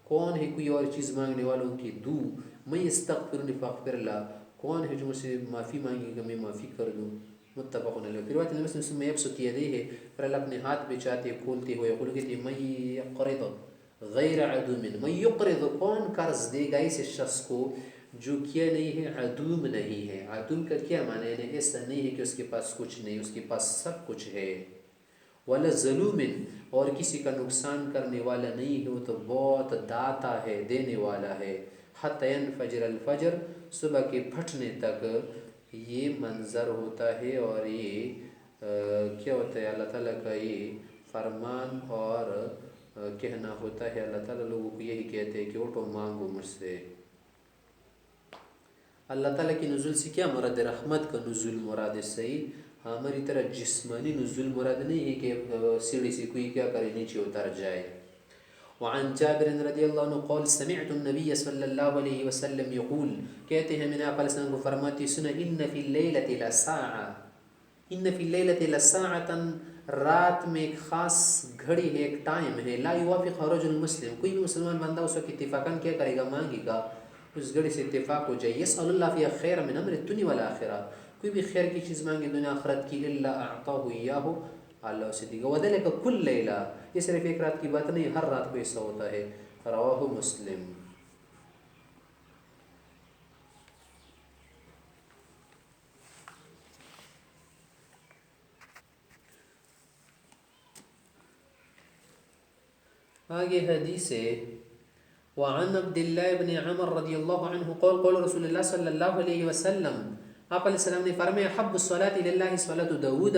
A: کون ہے کوئی اور چیز مانگنے والوں کی دوں، من یستغفرنی فاغفر له، کون ہے جو مجھ سے معافی مانگے گا میں معافی کر دوں۔ متفق علیہ۔ پھر روایت مسلم ثم یبسط یدیہ، پھر اللہ اپنے ہاتھ بچاتے کھولتے ہوئے یقول کہتے ہیں من یقرض غیر عدوم، من یقرض، کون قرض دے گا اس شخص کو جو کیا نہیں ہے، عدوم نہیں ہے۔ عدوم کا کیا معنی ہے؟ ایسا نہیں ہے کہ اس کے پاس کچھ نہیں، اس کے پاس سب کچھ ہے۔ ولا ظلوم، اور کسی کا نقصان کرنے والا نہیں ہے، وہ تو بہت داتا ہے، دینے والا ہے۔ حتی ینفجر الفجر، صبح کے پھٹنے تک یہ منظر ہوتا ہے، اور یہ کیا ہوتا ہے؟ اللہ تعالیٰ کا یہ فرمان اور کہنا ہوتا ہے۔ اللہ تعالیٰ لوگوں کو یہی کہتے ہیں کہ اٹھو مانگو مجھ سے۔ اللہ تعالیٰ کی نزول سے کیا مراد ہے؟ رحمت کا نزول مراد ہے، صحیح؟ ہماری طرح جسمانی نزول مراد نہیں ہے کہ سیڑھی سے کوئی کیا کرے نیچے اتر جائے۔ وعن جابر رضی اللہ عنہ قال سمعت النبی صلی اللہ علیہ وسلم یقول، کہتے ہیں میں نے آپ علیہ السلام کو فرماتی سنا ان فی اللیلۃ لساعۃ، ان فی اللیلۃ لساعۃ، رات میں ایک خاص گھڑی ہے، ایک ٹائم ہے، لا یوافقها رجل مسلم، کوئی بھی مسلمان بندہ اس وقت اتفاقاً کیا کرے گا؟ مانگے گا، اس گھڑی سے اتفاق ہو جائے۔ یسأل اللہ فیہا خیر من امر الدنیا والآخرہ، کوئی بھی خیر کی چیز مانگے دنیا آخرت کی، الا اعطاہ ایاہ، اللہ اسے دے گا۔ وذلک کل لیلہ، یہ صرف ایک رات کی بات نہیں، ہر رات کو ایسا ہوتا ہے۔ رواہ مسلم۔ آگے حدیث ہے وعن عبداللہ بن عمر رضی اللہ عنہ قال قال رسول اللہ صلی اللہ علیہ وسلم، آپ علیہ السلام نے فرمایا حب الصلاة للہ صلاة داود،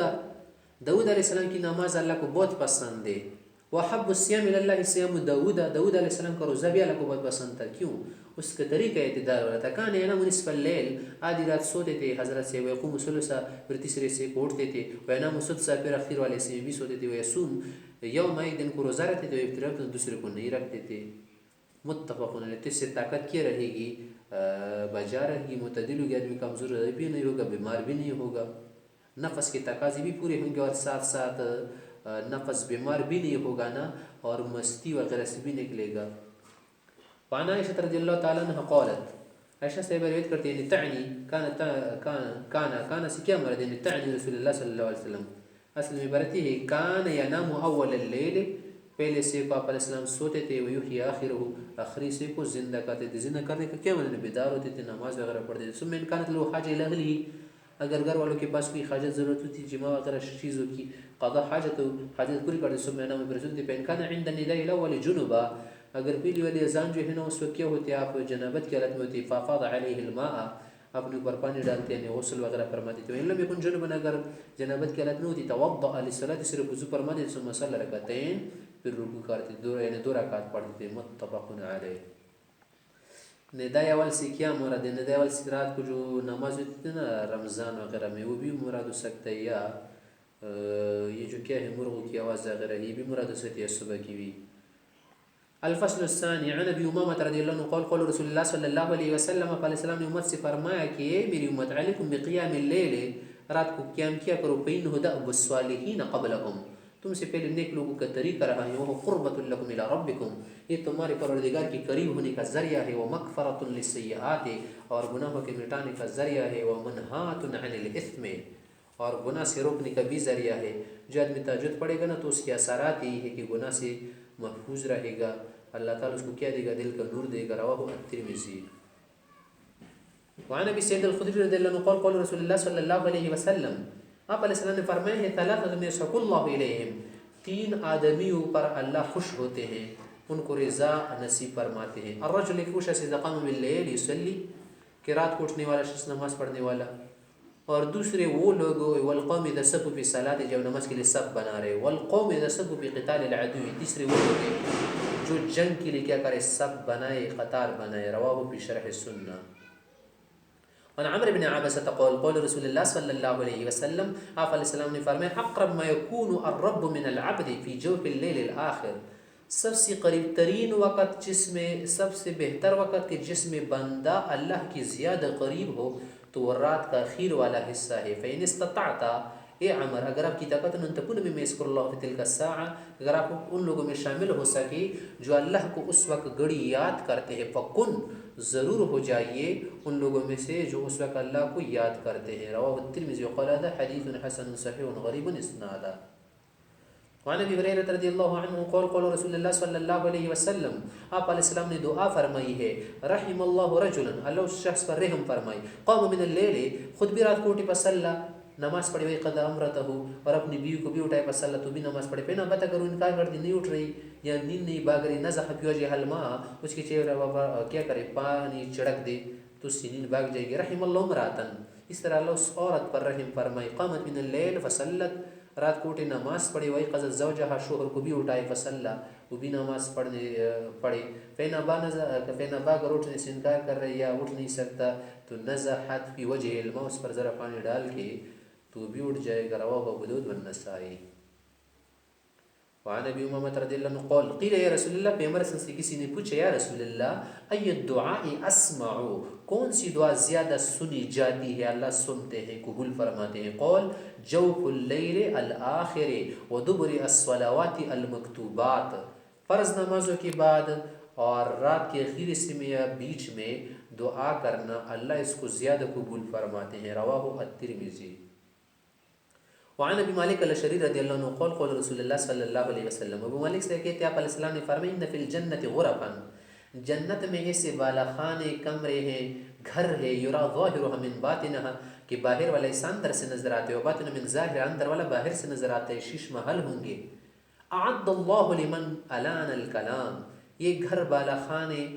A: داود علیہ السلام کی نماز اللہ کو بہت پسند ہے۔ وحب الصیام للہ صیام داود، داود علیہ السلام کا روزہ بھی اللہ کو بہت پسند تھا، کیوں؟ اس کا طریقہ اعتدال والا تھا۔ کان ینام نصف اللیل، آدھی رات سوتے تھے حضرت سے، ویقوم ثلثا، پھر تیسرے سے اٹھتے تھے، وینام سدسا، پھر اخیر والے سے بھی سوتے تھے، ویصوم یوم، ایک دن کو روزہ رکھتے تھے، افطار دوسرے کو نہیں رکھتے تھے۔ متفق علیہ۔ تو اس سے طاقت کیا رہے گی؟ بجا رہے گی، معتدل ہوگی، آدمی کمزور بھی نہیں ہوگا، بیمار بھی نہیں ہوگا، نفس کے تقاضے بھی پورے ہوں گے، اور ساتھ ساتھ نفس بیمار بھی نہیں ہوگا نا، اور مستی وغیرہ سے بھی نکلے گا۔ وعن عائشہ رضی اللہ تعالیٰ عنہ قالت، عائشہ سے روایت کرتے ہیں تعنی کانا سے کیا مراد ہے؟ تعنی رسول اللہ صلی اللہ علیہ وسلم، اصل میں برتی ہے کان ینام اول اللیل، پہلے سے کو آپ علیہ السلام سوتے تھے، ویحیی آخرہ، آخری سے کو زندہ کرتے تھے۔ زندہ کرنے کا کیا معنی؟ بیدار ہوتے تھے، نماز وغیرہ پڑھتے تھے۔ ثم ان کانت له حاجہ الی اہلہ، اگر گھر والوں کے پاس کوئی حاجت ضرورت ہوتی جمع وغیرہ چیزوں کی، قضا حاجت پوری کرتے، ثم ینام، پھر سوتے۔ فان کان عند النداء الاول جنبا، اگر پہلی والی اذان جو ہے نا اس وقت کیا ہوتے آپ جنابت کی حالت میں ہوتی، فافاض علیہ الماء، اپنے اوپر پانی ڈالتے ہیں، غسل وغیرہ فرماتے تھے۔ ان لم یکن جنبا، اگر جنابت کی حالت میں ہوتی، توضأ للصلاة، صرف وضو فرماتے، ثم صلی رکعتین، پھر رکوع کرتے، یعنی 2 رکعت پڑھتے تھے۔ متفق علیہ۔ نداء اول سے کیا مراد ہے؟ نداء اول سے رات کو جو نماز ہوتی تھی نا رمضان وغیرہ میں، وہ بھی مراد ہو سکتا ہے، یا یہ جو کیا ہے مرغوں کی آواز وغیرہ، یہ بھی مراد ہو سکتی ہے صبح کی بھی۔ الفصل الثانی عن ابی امامہ رضی اللہ عنہ قال قال رسول اللہ صلی اللہ علیہ وسلم، علیہ السلام نے امت سے فرمایا کہ اے میری امت، علیکم بقیام اللیل، رات کو قیام کیا کرو، فإنہ دأب الصالحین قبلکم، تم سے پہلے نیک لوگوں کا طریقہ رہا ہے، وہ قربۃ لکم الی ربکم، یہ تمہارے پروردگار کی قریب ہونے کا ذریعہ ہے، ومغفرۃ للسیئات، اور گناہوں کے مٹانے کا ذریعہ ہے، ومنہاۃ عن الاثم، اور گناہ سے روکنے کا بھی ذریعہ ہے. جو آدمی تہجد پڑھے گا نا تو اس کے اثرات یہی ہے کہ گناہ سے محفوظ رہے گا. اللہ تعالیٰ اس کو کیا دے گا؟ دل کا نور دے گا. رواہ الترمذی. وعن ابی سعید الخدری رضی اللہ عنہ قال قال رسول اللہ صلی اللہ علیہ وسلم، آپ علیہ السلام نے فرمایا ہے ثلاثۃ یسعق اللہ علیہم، 3 آدمیوں پر اللہ خوش ہوتے ہیں، ان کو رضا نصیب فرماتے ہیں. الرجل، ایک وہ شخص اذا قام باللیل یصلی، کہ رات کو اٹھنے والا شخص، نماز پڑھنے والا. اور دوسرے وہ لوگ والقوم اذا صفوا فی الصلاۃ، جب نماز کے لیے صف بنا رہے. والقوم اذا صفوا فی قتال العدو، تیسرے وہ لوگ ہیں جو جنگ کے لیے کیا کرے؟ صف بنائے، قطار بنائے. رواہ فی شرح السنہ. عن عمرو بن عبسة قال قال رسول اللہ صلی اللہ علیہ وسلم، آپ علیہ السلام نے فرمایا اقرب ما يكون الرب من العبد في جوف الليل الآخر، سب سے قریب ترین وقت جس میں، سب سے بہتر وقت کہ جس میں بندہ اللہ کی زیادہ قریب ہو تو وہ رات کا اخیر والا حصہ ہے. فإن استطعت، اے عمر اگر آپ کی طاقت ان تکون مما یذکر اللہ فی تلک الساعہ، اگر آپ ان لوگوں میں شامل ہو سکے جو اللہ کو اس وقت گھڑی یاد کرتے ہیں، فکن ضرور ہو جائیے ان لوگوں میں سے جو اس وقت اللہ کو یاد کرتے ہیں. رواہ الترمذی وقال هذا حدیث حسن صحیح غریب اسنادا. وعن ابی ہریرہ رضی اللہ عنہ قال قال رسول اللہ صلی اللہ علیہ وسلم، آپ علیہ السلام نے دعا فرمائی ہے رحم اللہ رجلا، اللہ اس شخص پر رحم فرمائی، قام من اللیل، خود بھی رات کو اٹھی فصلی، نماز پڑھی، وہی قضا امرتہ، اور اپنی بیوی کو بھی اٹھائے فصلی، تو بھی نماز پڑھے. پہنا بتا کرو انکار کرتی نہیں اٹھ رہی یا نیند نہیں بھاگ رہی، نزح فی وجہ الماء، اس کے چہرے پر کیا کرے؟ پانی چھڑک دے تو اس سے نیند بھاگ جائے گی. رحم اللہ امراتن، اس طرح اللہ اس عورت پر رحم فرمائے. قامت من اللیل فصلت، رات کو اٹھے نماز پڑھے. وہی قضا زوجہا، شوہر کو بھی اٹھائے فصلی، وہ بھی نماز پڑھے. فین ابا، اگر اٹھنے سے انکار کر رہے یا اٹھ نہیں سکتا تو نزحت فی وجہ الماء، اس پر ذرا پانی ڈال کے تو بھی اٹھ جائے گا. رواہ ابو داؤد والنسائی. وعن ابی امامہ رضی اللہ عنہ قال قیل یا رسول اللہ، پیغمبر صلی اللہ علیہ وسلم سے کسی نے پوچھا یا رسول اللہ ای الدعاء اسمع، کون سی دعا زیادہ سنی جاتی ہے، اللہ سنتے ہیں، قبول فرماتے ہیں؟ قال جوف اللیل الآخر ودبر الصلوات المکتوبات، فرض نمازوں کے بعد اور رات کے آخری حصے میں یا بیچ میں دعا کرنا، اللہ اس کو زیادہ قبول فرماتے ہیں. رواہ الترمذی. وعن ابی مالک الاشعری رضی اللہ عنہ قال قال رسول اللہ صلی اللہ علیہ وسلم، ابو مالک سے کہتے ہیں آپ علیہ السلام نے فرمایا ان فی الجنت غرفا، جنت میں ایسے بالا خانے، کمرے ہیں، گھر ہے، یرا ظاہرها من باطنها، کہ باہر والا اس اندر سے نظر آتے، و باطن من ظاہر، اندر والا باہر سے نظر آتا ہے. شش محل ہوں گے. اعد اللہ لمن الان الکلام، یہ گھر بالا خانے،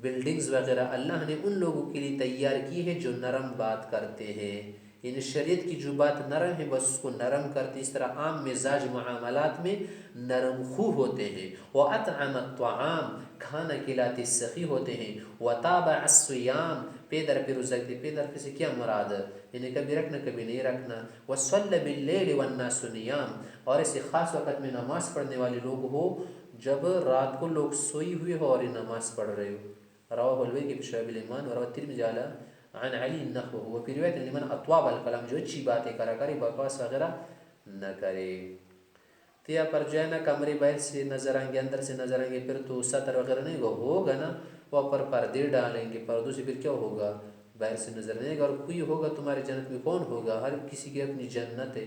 A: بلڈنگز وغیرہ اللہ نے ان لوگوں کے لیے تیار کی ہے جو نرم بات کرتے ہیں. یعنی شریعت کی جو بات نرم ہے بس اس کو نرم کرتے. اس طرح عام مزاج معاملات میں نرم خو ہوتے ہیں. وَأَطْعَمَ الطَّعَامِ، کھانا کھلاتے سخی ہوتے ہیں. وَتَابَعَ الصِّيَامِ، پیدر پہ روزہ رکھتے. پیدر پہ سے کیا مراد ہے؟ یعنی کبھی رکھنا کبھی نہیں رکھنا. وَصَلَّ بِاللَّيْلِ وَالنَّاسُ نِيَامٌ، اور ایسے خاص وقت میں نماز پڑھنے والے لوگ ہو جب رات کو لوگ سوئی ہوئے ہو اور یہ نماز پڑھ رہے ہو. رواہ البیہقی فی شعب الایمان ورواه الترمذی عن علی نحوہ. وفی روایت لمن اطواب الکلام، جو اچھی باتیں کرا کرے، بکواس وغیرہ نہ کرے. تو یہاں پر جو ہے نا کمرے باہر سے نظر آئیں گے، اندر سے نظر آئیں گے، پھر تو سطر وغیرہ نہیں ہوگا نا، وہ پر پردے ڈالیں گے، پردوں سے پھر کیا ہوگا؟ باہر سے نظر نہیں آئے گا. اور کوئی ہوگا تمہارے جنت میں، کون ہوگا؟ ہر کسی کی اپنی جنت ہے.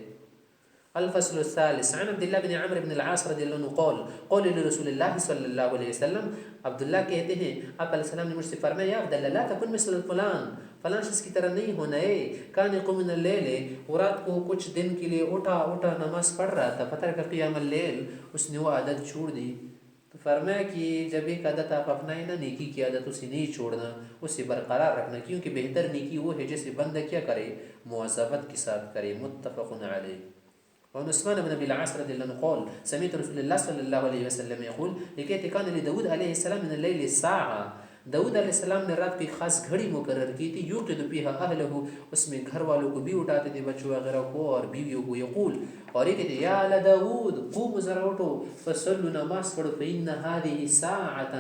A: الفصل الثالث عن عبد الله بن عمرو بن العاص رضی اللہ عنہ قال قال لرسول اللہ صلی اللہ علیہ وسلم، عبداللہ کہتے ہیں آپ علیہ السلام نے مجھ سے فرمایا یا عبداللہ لا تکن مثل فلان، فلان شخص کی طرح نہیں ہونا ہے. کان یقوم من اللیل، وہ رات کو کچھ دن کے لیے اٹھا نماز پڑھ رہا تھا. فترک قیام اللیل، اس نے وہ عادت چھوڑ دی. تو فرمایا کہ جب ایک عادت آپ اپنائیں نا، نیکی کی عادت، اسے نہیں چھوڑنا، اسے برقرار رکھنا، کیونکہ بہتر نیکی وہ ہے جیسے بندہ کیا کرے؟ مواظبت کے ساتھ کرے. متفق علیہ. وعن عثمان بن ابی العاص رضی اللہ عنہ قال سمعت رسول اللہ صلی اللہ علیہ وسلم یقول، یہ کہتے کان لداؤد علیہ السلام من اللیل ساعہ، داؤد علیہ السلام نے رات کی خاص گھڑی مقرر کی تھی. یوقظ فیہا اہلہ، اس میں گھر والوں کو بھی اٹھاتے تھے، بچوں وغیرہ کو اور بیویوں کو. یقول، اور یہ کہتے یا آل داؤد قوموا، ذرا اٹھو، فصلوا، نماز پڑھو، فإن هذه ساعة،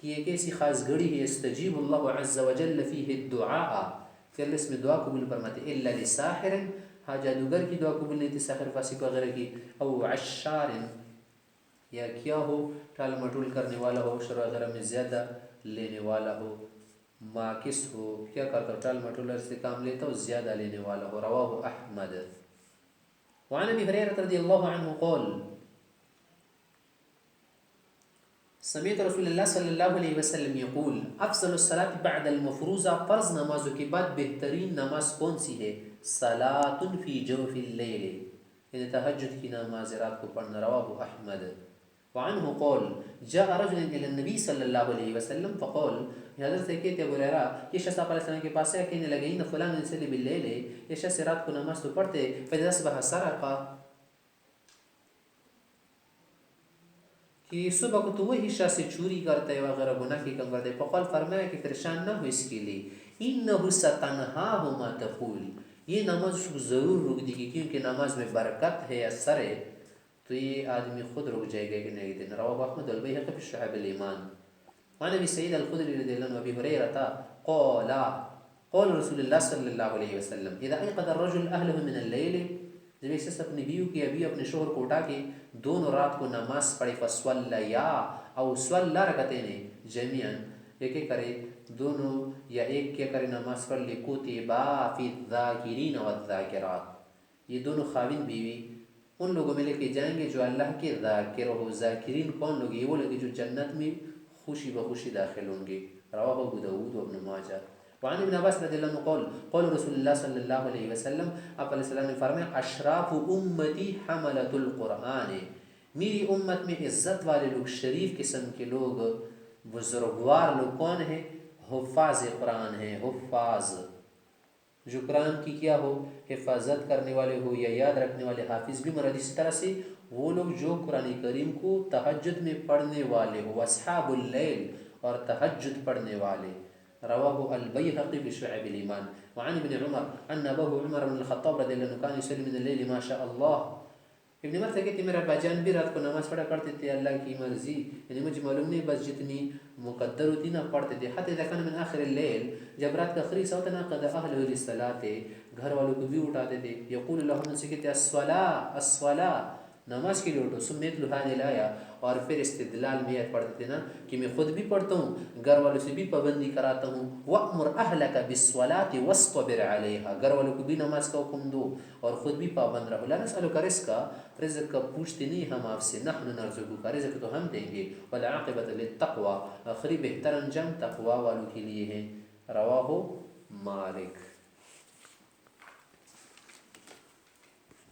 A: کہ ایک ایسی خاص گھڑی ہے، استجیب اللہ عز وجل فیہ الدعاء، کہ اللہ اس میں دعا قبول فرماتے. الا لساحر، ہاں جادوگر کی دعا قبول نہیں تھی، ساحر فاسق وغیرہ کی. او عشار، یا کیا ہو ٹال مٹول کرنے والا ہو، شر وغیرہ میں زیادہ لینے والا ہو. ماکس ہو، کیا کرتا ہو، ٹال مٹولر سے کام لیتا ہو، زیادہ لینے والا ہو۔ رواہ احمد۔ وعن ابی ہریرہ رضی اللہ عنہ قال سمعت رسول اللہ صلی اللہ علیہ وسلم یقول افضل الصلاة بعد المفروضہ، فرض نمازوں کے بعد بہترین نماز کون سی ہے؟ صلاۃ فی جوف اللیل، یعنی تہجد کی نماز رات کو پڑھنا۔ رواہ احمد۔ وعنہ قول جاء رجل الى النبی صلی اللہ علیہ وسلم فقال، حضرت سے کہتے ابو ہریرہ یہ شخص آپ علیہ السلام کے پاس ہے، کہنے لگے ان فلان یصلی باللیل، یہ شخص رات کو نماز تو پڑھتے، فاذا اصبح سرق، کہ صبح کو تو وہی شخص سے چوری کرتا ہے وغیرہ گناہ کی کام کرتا ہے۔ فقال، فرمایا کہ پریشان نہ ہو اس کے لیے، انہ ستنہاہ ما تقول، یہ نماز اس کو ضرور روک دے گی، کیونکہ نماز میں برکت ہے، اثر ہے، تو یہ آدمی خود رک جائے گا کہ نہیں دن۔ رواہ احمد والبیہقی فی شعب الایمان۔ وعن ابی سعید الخدری رضی اللہ عنہ ابی ہریرہ قال قال رسول اللہ صلی اللہ علیہ وسلم اذا ایقظ الرجل اہلہ من اللیل، جب ایک شخص اپنی بیوی کی ابھی اپنے شوہر کو اٹھا کے دونوں رات کو نماز پڑھے، فصلیا او صلی رکعتین جميعا، ایک ایک کرے دونوں یا ایک کیا کرے نماز پڑھ لی، کتبا فی الذاکرین والذاکرات، یہ دونوں خاوند بیوی ان لوگوں میں لے کے جائیں گے جو اللہ کے ذاکر ہو۔ ذاکرین کون لوگ؟ یہ وہ لوگ جو جنت میں خوشی بخوشی داخل ہوں گے۔ رواہ ابو داؤد و ابن ماجہ۔ وعن ابن عباس رضی اللہ عنہ قول قول رسول اللہ صلی اللہ علیہ وسلم، آپ علیہ السلام نے فرمایا اشراف امتی حملۃ القرآن، میری امت میں عزت والے لوگ، شریف قسم کے لوگ، بزرگوار لوگ کون ہیں؟ حفاظ قرآن ہیں۔ حفاظ جو قرآن کی کیا ہو، حفاظت کرنے والے ہو یا یاد رکھنے والے، حافظ بھی مراد اسی طرح سے وہ لوگ جو قرآن کریم کو تہجد میں پڑھنے والے ہو، اصحاب اللیل، اور تہجد پڑھنے والے۔ رواہ البیہقی فی شعب الایمان۔ وعن ابن عمر ان ابا عمر بن الخطاب رضی اللہ عنہ کان یصلی من اللیل ما شاء اللہ، ابن عمر سے کہتے میرا باجان بھی رات کو نماز پڑھا کرتے تھے اللہ کی مرضی، یعنی مجھے معلوم نہیں بس جتنی مقدر ہوتی نہ پڑھتے تھے، حتی اذا کان من آخر اللیل، جب رات کا آخری حصہ ہوتا نا، قد اہلہ للصلاۃ، گھر والوں کو بھی اٹھاتے تھے، یقول لهم ان سے کہتے الصلاۃ الصلاۃ، نماز کے لیے اٹھو، ثم یتلو هذه الآیہ، اور پھر استدلال میں آیت پڑھتے تھے نا کہ میں خود بھی پڑھتا ہوں، گھر والوں سے بھی پابندی کراتا ہوں، وَأْمُرْ أَهْلَكَ بِالصَّلَاةِ وَاصْطَبِرْ عَلَيْهَا، گھر والوں کو بھی نماز کا حکم دو اور خود بھی پابند رہو۔ لا نسألك رزقا، رزق کا پوچھتے نہیں ہم آپ سے، نحن نرزقك، رزق تو ہم دیں گے، والعاقبۃ للتقوی، آخری بہتر انجام تقوی والوں کے لیے ہے۔ رواہ مالک۔